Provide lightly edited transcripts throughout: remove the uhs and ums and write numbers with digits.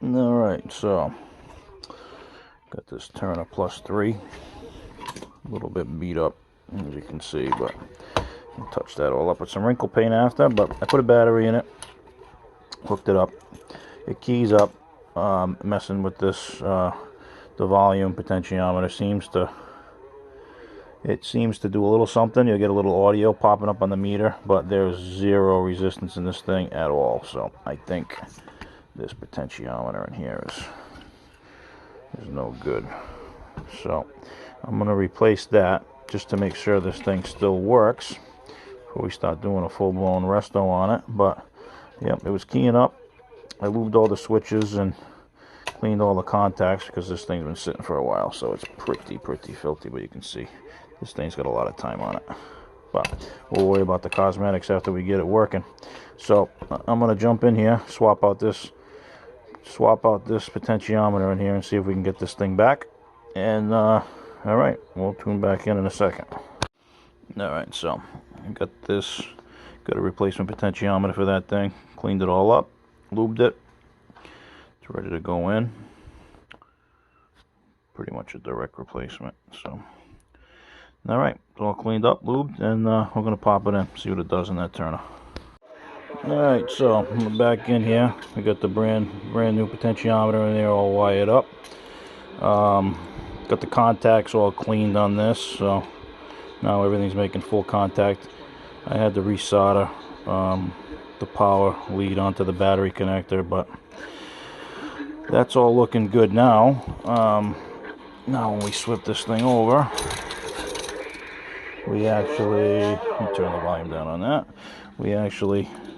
Alright, so got this Turner +3, a little bit beat up as you can see, but I'll touch that all up with some wrinkle paint after. But I put a battery in it, hooked it up, it keys up. Messing with this, the volume potentiometer seems to do a little something. You'll get a little audio popping up on the meter, but there's zero resistance in this thing at all. So I think this potentiometer in here is no good. So I'm going to replace that just to make sure this thing still works before we start doing a full-blown resto on it. But yep, it was keying up. I lubed all the switches and cleaned all the contacts because this thing's been sitting for a while, so it's pretty filthy. But you can see this thing's got a lot of time on it. But we'll worry about the cosmetics after we get it working. So I'm going to jump in here, swap out this potentiometer in here and see if we can get this thing back. And all right, we'll tune back in a second. All right, so I got a replacement potentiometer for that thing. Cleaned it all up, lubed it. It's ready to go in. Pretty much a direct replacement. So all right, it's all cleaned up, lubed, and we're gonna pop it in, see what it does in that Turner. All right, so I'm back in here. We got the brand new potentiometer in there, all wired up. Got the contacts all cleaned on this, so now everything's making full contact. I had to resolder the power lead onto the battery connector, but that's all looking good now. Now when we swip this thing over, we actually, let me turn the volume down on that.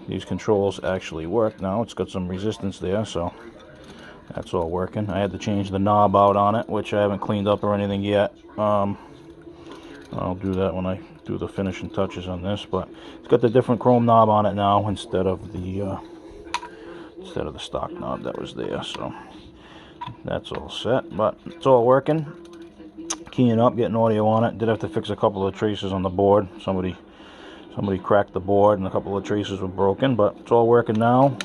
These controls actually work now. It's got some resistance there, so that's all working. I had to change the knob out on it, which I haven't cleaned up or anything yet. I'll do that when I do the finishing touches on this. But it's got the different chrome knob on it now instead of the stock knob that was there. So that's all set. But it's all working. Keying up, getting audio on it. Did have to fix a couple of traces on the board. Somebody cracked the board and a couple of traces were broken, but it's all working now.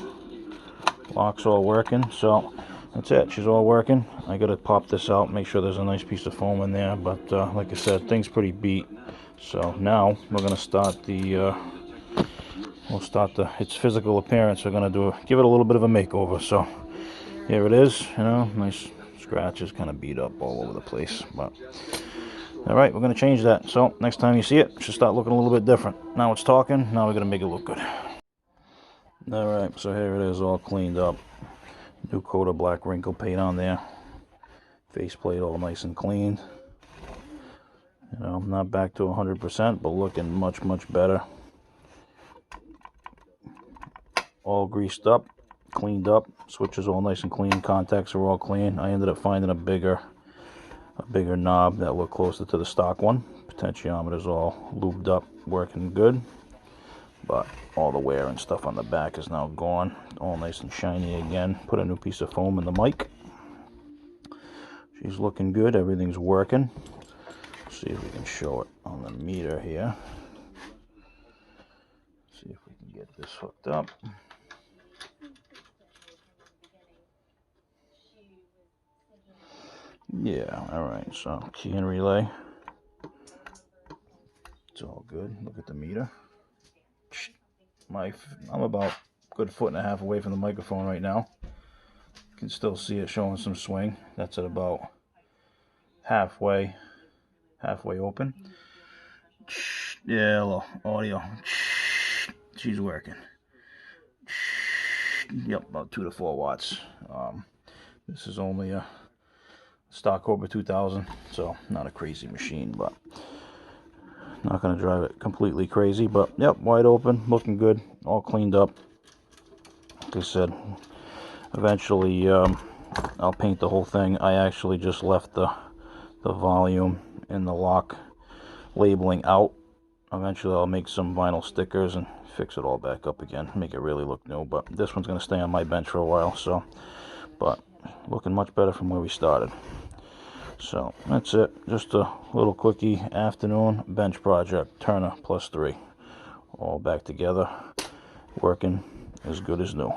Lock's all working, so that's it. She's all working. I gotta pop this out, make sure there's a nice piece of foam in there, but like I said, thing's pretty beat. So now we're gonna start its physical appearance. We're gonna give it a little bit of a makeover. So here it is, nice scratches, kind of beat up all over the place, but all right, we're going to change that. So next time you see it, it should start looking a little bit different. Now it's talking, now we're going to make it look good. All right, so here it is, all cleaned up. New coat of black wrinkle paint on there. Faceplate all nice and clean. Not back to 100%, but looking much better. All greased up, cleaned up. Switches all nice and clean. Contacts are all clean. I ended up finding a bigger knob that looked closer to the stock one. Potentiometer's all lubed up, working good, but all the wear and stuff on the back is now gone. All nice and shiny again. Put a new piece of foam in the mic. She's looking good. Everything's working. See if we can show it on the meter here. See if we can get this hooked up. Yeah, all right, so key and relay. It's all good. Look at the meter. I'm about a good 1.5 feet away from the microphone right now. You can still see it showing some swing. That's at about halfway open. Yeah, a little audio. She's working. Yep, about 2 to 4 watts. This is only a stock Cobra 2000, so not a crazy machine, but not going to drive it completely crazy. But yep, wide open, looking good, all cleaned up. Like I said, eventually I'll paint the whole thing. I actually just left the volume and the lock labeling out. Eventually I'll make some vinyl stickers and fix it all back up again, make it really look new. But this one's going to stay on my bench for a while, so, but looking much better from where we started. So that's it, just a little quickie afternoon bench project. Turner +3, all back together, working as good as new.